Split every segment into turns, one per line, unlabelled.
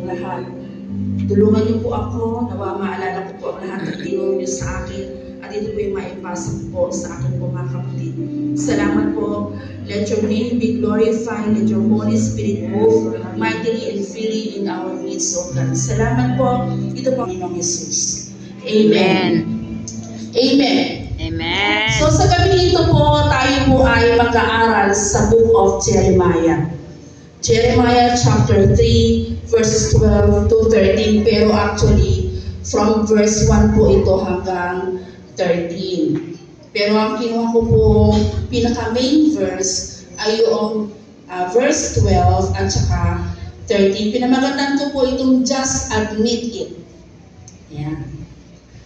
lahat. Tulungan niyo po ako, nawa maalala ko po ang lahat ng tinuro niyo sa akin at ito po yung maipasa po sa akin po mga kapatid. Salamat po. Let your name be glorified. Let your Holy Spirit move mightily and freely in our midst, O God. Salamat po. Ito po ang Panginoong Jesus. Amen. Amen.
Amen.
So sa gabi ito po, tayo po ay mag-aaral sa Book of Jeremiah. Jeremiah chapter 3, verses 12 to 13. Pero actually, from verse 1 po ito hanggang 13. Pero ang kinuha ko po, pinaka-main verse ay yung verse 12 at saka 13. Pinamagatan ko po itong just admit it. Yan.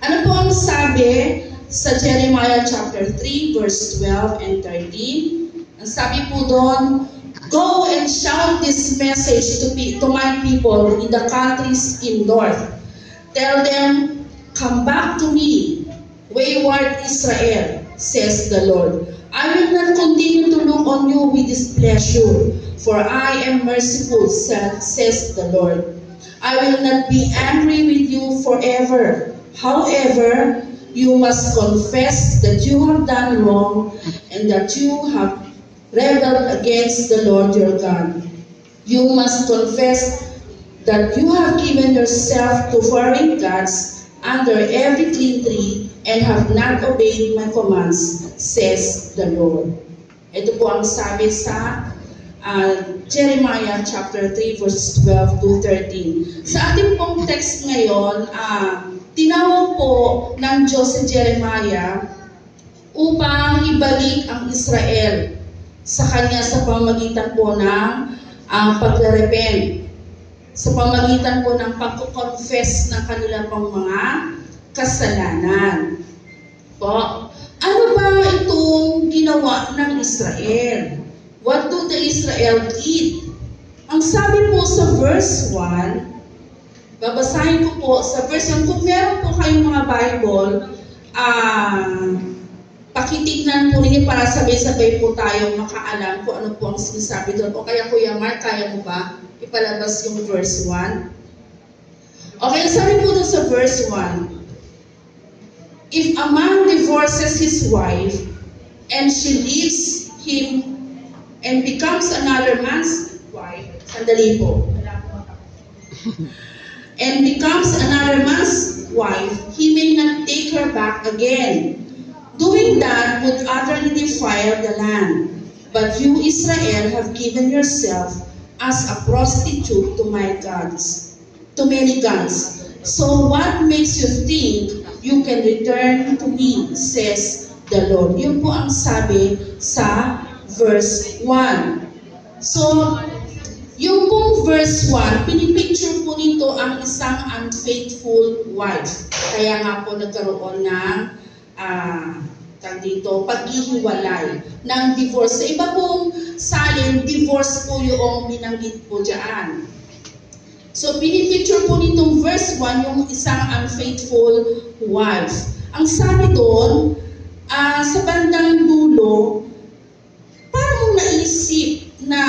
Ano po ang sabi sa Jeremiah chapter 3, verse 12 and 13? Ang sabi po doon, "Go and shout this message to my people in the countries in north. Tell them, come back to me, wayward Israel, says the Lord. I will not continue to look on you with displeasure, for I am merciful, says the Lord. I will not be angry with you forever. However, you must confess that you have done wrong and that you have rebelled against the Lord your God. You must confess that you have given yourself to foreign gods under every clean tree and have not obeyed my commands, says the Lord." Ito po ang sabi sa Jeremiah chapter 3, verses 12 to 13. Sa ating pong text ngayon, tinawag po ng Diyos si Jeremiah upang ibalik ang Israel sa kanya sa pamamagitan po ng pagre-repent, sa pamamagitan po ng pagko-confess ng kanilang pang mga kasalanan. Po, ano ba itong ginawa ng Israel? What do the Israel did? Ang sabi po sa verse 1, babasahin ko po sa verse 1, kung meron po kayong mga Bible, pakitignan po ninyo para sabay-sabay po tayong makaalam kung ano po ang sinasabi doon. O kaya Kuya Mark, kaya mo ba ipalabas yung verse 1? Okay, sabi po doon sa verse 1, "If a man divorces his wife and she leaves him and becomes another man's wife," sandali po, "and becomes another man's wife, he may not take her back again. Doing that would utterly defile the land. But you, Israel, have given yourself as a prostitute to my gods, to many gods. So what makes you think you can return to me, says the Lord?" Yun po ang sabi sa verse 1. So, yung pong verse 1, pinipicture po nito ang isang unfaithful wife. Kaya nga po nagkaroon ng paghihiwalay ng divorce. Sa iba pong salin, divorce po yung binanggit po dyan. So, pinipicture po nitong verse 1 yung isang unfaithful wife. Ang sabi doon, sa bandang dulo, paano mong naisip na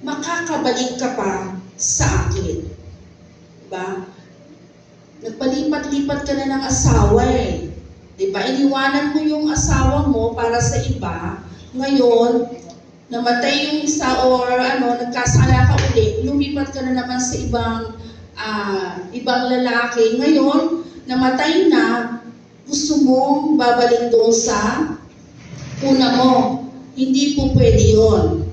makakabalik ka pa sa akin? Diba? Nagpalipat-lipat ka na ng asawa eh. Diba? Iniwanan mo yung asawa mo para sa iba. Ngayon, namatay yung isa or nagkasala ka ulit, lumipat ka na naman sa ibang lalaki. Ngayon, namatay na, gusto mong babalik doon sa una mo. Hindi po pwede yun.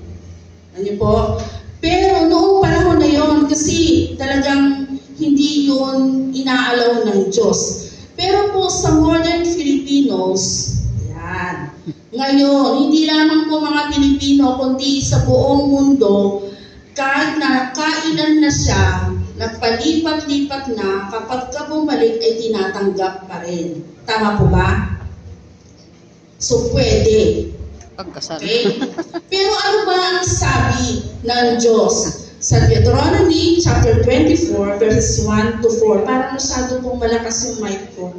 Ano po? Pero noong panahon na yun, kasi talagang hindi yun inaalaw ng Diyos. Pero po sa modern Filipinos, yan. Ngayon, hindi lamang po mga Pilipino, kundi sa buong mundo, kahit na kailan na siya, nagpalipat-lipat na, kapag ka bumalik ay tinatanggap pa rin. Tama po ba? So, pwede. Okay? Pero ano ba ang sabi ng Diyos? Sa Deuteronomy chapter 24, verses 1 to 4, parang masyado pong malakas yung mic ko.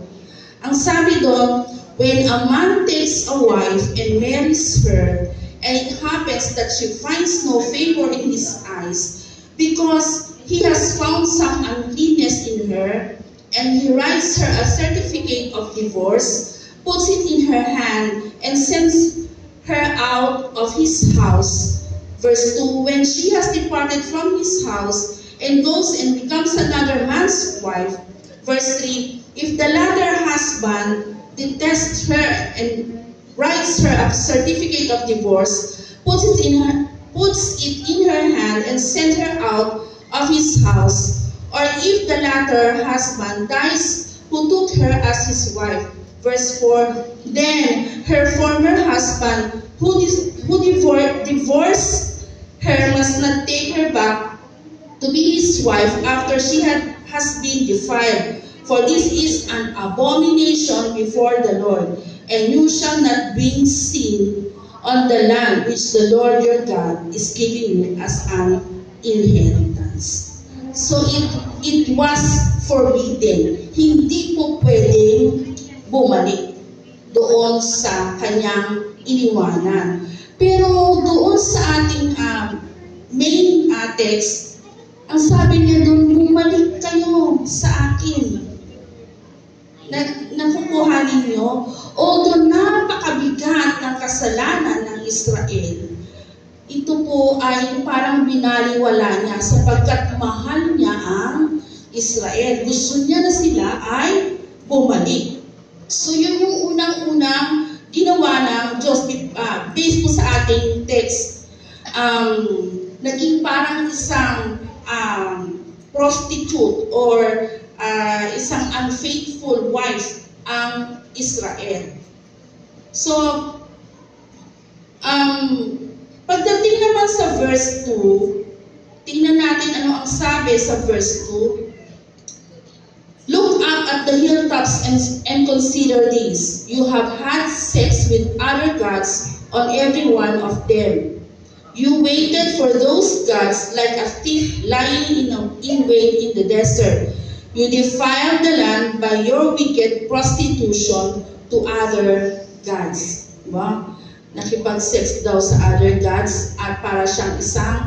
Ang sabi doon, "When a man takes a wife and marries her, and it happens that she finds no favor in his eyes, because he has found some uncleanness in her, and he writes her a certificate of divorce, puts it in her hand, and sends her out of his house. Verse 2, when she has departed from his house and goes and becomes another man's wife. Verse 3, if the latter husband detests her and writes her a certificate of divorce, puts it in her hand and sends her out of his house, or if the latter husband dies who took her as his wife. Verse 4, then her former husband who divorced her must not take her back to be his wife after she has been defiled. For this is an abomination before the Lord, and you shall not bring sin on the land which the Lord your God is giving you as an inheritance. So it was forbidden. Hindi po pwedeng bumalik doon sa kanyang iniwanan. Pero doon sa ating main text, ang sabi niya doon, bumalik kayo sa akin. Nakukuha ninyo, although napakabigat ng kasalanan ng Israel, ito po ay parang binaliwala niya sapagkat mahal niya ang Israel. Gusto niya na sila ay bumalik. So yun yung unang-unang ginawa ng Diyos based po sa ating text. Naging parang isang prostitute or isang unfaithful wife ang Israel. So, pagdating naman sa verse 2, tingnan natin ano ang sabi sa verse 2. Look up at the hilltops and consider this. You have had sex with other gods on every one of them. You waited for those gods like a thief lying in wait in the desert. You defiled the land by your wicked prostitution to other gods. Diba? Nakipag-sex daw sa other gods at para siyang isang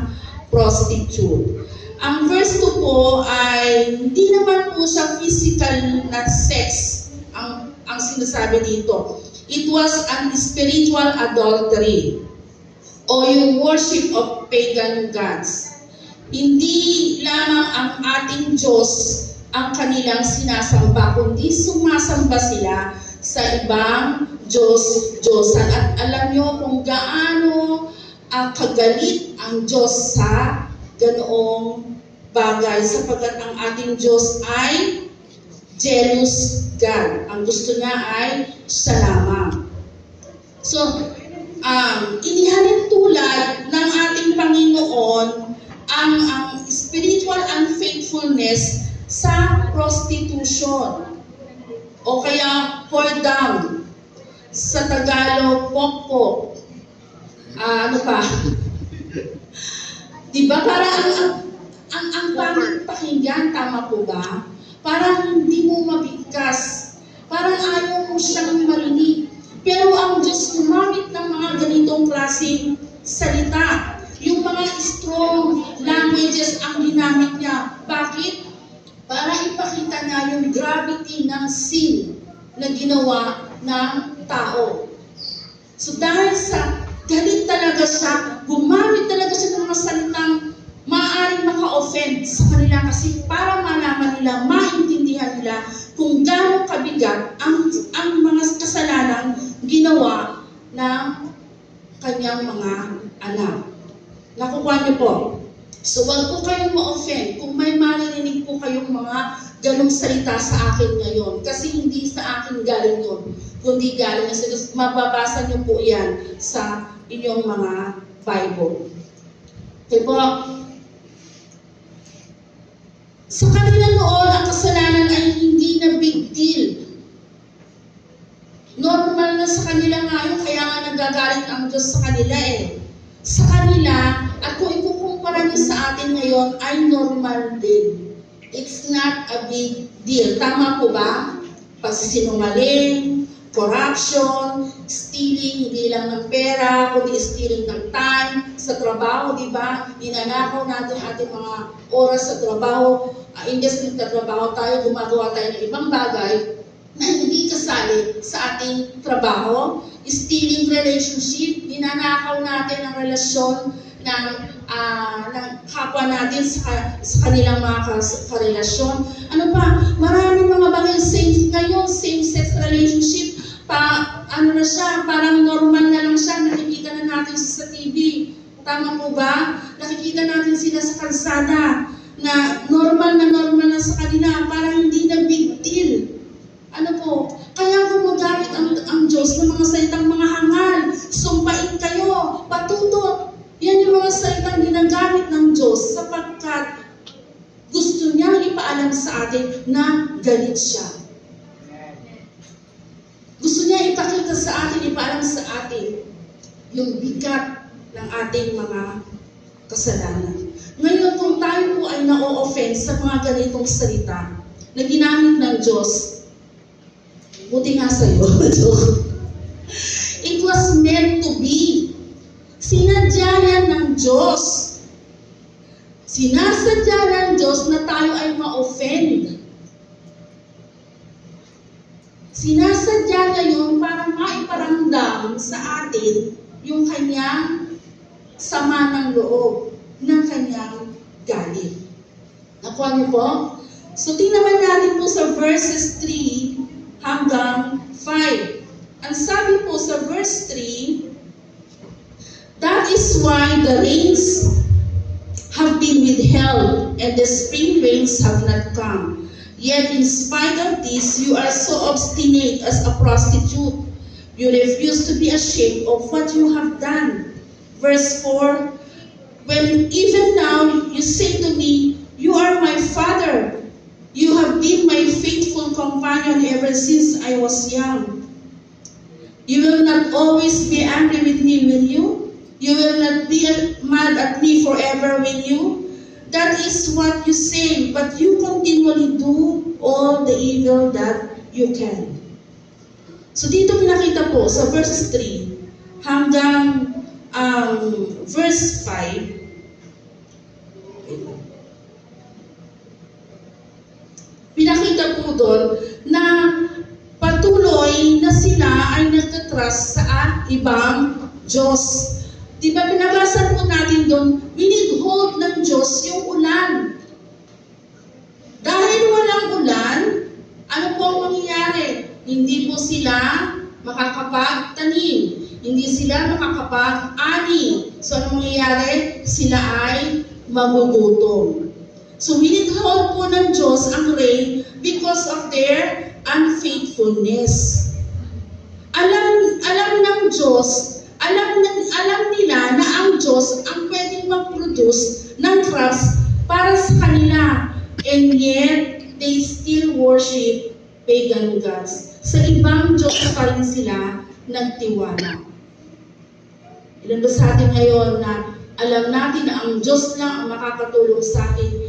prostitute. Ang verse 2 po ay hindi naman po siya physical na sex ang sinasabi dito. It was an spiritual adultery o yung worship of pagan gods. Hindi lamang ang ating Diyos ang kanilang sinasamba, kundi sumasamba sila sa ibang Diyos-Diyosan. At alam nyo kung gaano kagalit ang Diyos sa ganoong bagay sapagkat ang ating Diyos ay jealous God. Ang gusto niya ay siya lamang. So, inihalin tulad ng ating Panginoon ang spiritual unfaithfulness sa prostitution o kaya whoredom. Sa Tagalog, pokpok. Ano pa? Diba parang ang pangit pakinggan, tama po ba? Parang hindi mo mabigkas. Parang ayaw mo siyang marinig. Pero ang Diyos gumamit ng mga ganitong klaseng salita. Yung mga strong languages ang ginamit niya. Bakit? Para ipakita niya yung gravity ng sin na ginawa ng tao. So dahil sa galit talaga siya, gumamit talaga siya ng mga salitang maaaring maka-offend sa kanila kasi para malaman nila, maintindihan nila kung gaano kabigat ang mga kasalanang ginawa ng kanyang mga anak. Nakukuha niyo po. So wag po kayong ma-offend kung may marinig po kayong mga ganong salita sa akin ngayon. Kasi hindi sa akin galing yun, kundi galing sa Diyos. Mababasa niyo po yan sa inyong mga Bible. Okay po. Sa kanila noon, ang kasalanan ay hindi na big deal. Normal na sa kanila ngayon, kaya nga nagagalit ang Diyos sa kanila eh. Sa kanila, at kung ikukumpara niyo sa atin ngayon, ay normal din. It's not a big deal. Tama po ba? Pagsisinungaling, corruption, stealing, hindi lang ng pera, kundi stealing ng time sa trabaho, di ba? Ninanakaw natin ating mga oras sa trabaho. Imbes na nagtatrabaho tayo, gumagawa tayo ng ibang bagay na hindi kasali sa ating trabaho. Stealing relationship, ninanakaw natin ang relasyon ng kapwa natin sa kanilang mga karelasyon. Ano pa? Maraming mga bagay same-sex relationship, ano na siya, parang normal na lang siya, nakikita na natin sa TV. Tama po ba? Nakikita natin sila sa kalsada, na normal na sa kanila, parang hindi na big deal. Ano po? Kaya gumagamit ang Diyos ng mga salitang mga hangal, sumpain kayo, patutot. Yan yung mga salitang ginagamit ng Diyos sapagkat gusto niyang ipaalam sa atin na galit siya. Gusto niya ipakita sa atin, ipaalam sa atin yung bigat ng ating mga kasalanan. Ngayon, kung tayo po ay na-o-offend sa mga ganitong salita na ginamit ng Diyos, buti nga sa'yo. It was meant to be. Sinadya yan ng Diyos. Sinasadya ng Diyos na tayo ay ma-offend. Sinasadya niya yun para maiparamdam sa atin yung kanyang sama ng loob, ng kanyang galit. Nakuha niyo po? So, tingnan natin po sa verses 3 hanggang 5. Ang sabi po sa verse 3, that is why the rains have been withheld and the spring rains have not come. Yet in spite of this, you are so obstinate as a prostitute. You refuse to be ashamed of what you have done. Verse 4, when even now you say to me, you are my father. You have been my faithful companion ever since I was young. You will not always be angry with me, will you? You will not be mad at me forever, will you? That is what you say, but you continually do all the evil that you can. So dito pinakita po sa verse 3 hanggang verse 5, pinakita po doon na patuloy na sila ay nagtatrust sa ibang Diyos. Diba pinabasa po natin doon, winidhold ng Diyos yung ulan. Dahil walang ulan, ano po ang mangyayari? Hindi po sila makakapagtanim. Hindi sila makakapag-ani. So ano mangyayari? Sila ay magugutom. So winidhold po ng Diyos ang rain because of their unfaithfulness. Alam ng Diyos, alam nila na ang Diyos ang pwedeng mag-produce ng crops para sa kanila. And yet, they still worship pagan gods. Sa ibang Diyos pa rin sila nagtiwala. Ilan ba sa atin ngayon na alam natin na ang Diyos lang ang makakatulong sa atin